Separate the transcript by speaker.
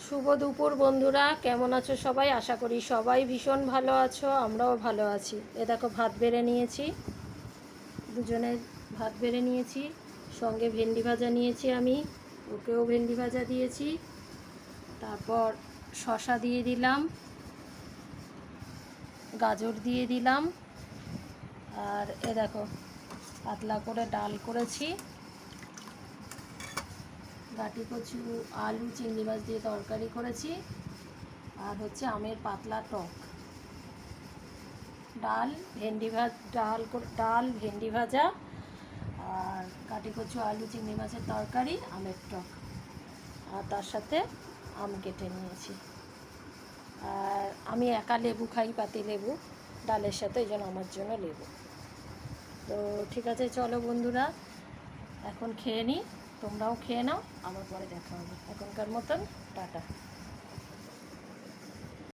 Speaker 1: শুভ দুপুর বন্ধুরা, কেমন আছো সবাই? আশা করি সবাই ভীষণ ভালো আছো, আমরাও ভালো আছি। এ দেখো ভাত বেড়ে নিয়েছি, দুজনে ভাত বেড়ে নিয়েছি, সঙ্গে ভেন্ডি ভাজা নিয়েছি, আমি ওকেও ভেন্ডি ভাজা দিয়েছি। তারপর শসা দিয়ে দিলাম, গাজর দিয়ে দিলাম, আর এ দেখো পাতলা করে ডাল করেছি, গাটি কচু আলু চিংড়ি মাছ দিয়ে তরকারি করেছি, আর হচ্ছে আমের পাতলা টক। ডাল ভেন্ডি ভাজা আর কাটি কচু আলু চিংড়ি মাছের তরকারি, আমের টক, আর তার সাথে আম কেটে নিয়েছি। আর আমি একা লেবু খাই, পাতি লেবু ডালের সাথে, এই জন্য আমার জন্য লেবু। তো ঠিক আছে, চলো বন্ধুরা এখন খেয়ে নিই, তোমরাও খেয়ে নাও, আবার পরে দেখা হবে। এখনকার মতন টাটা।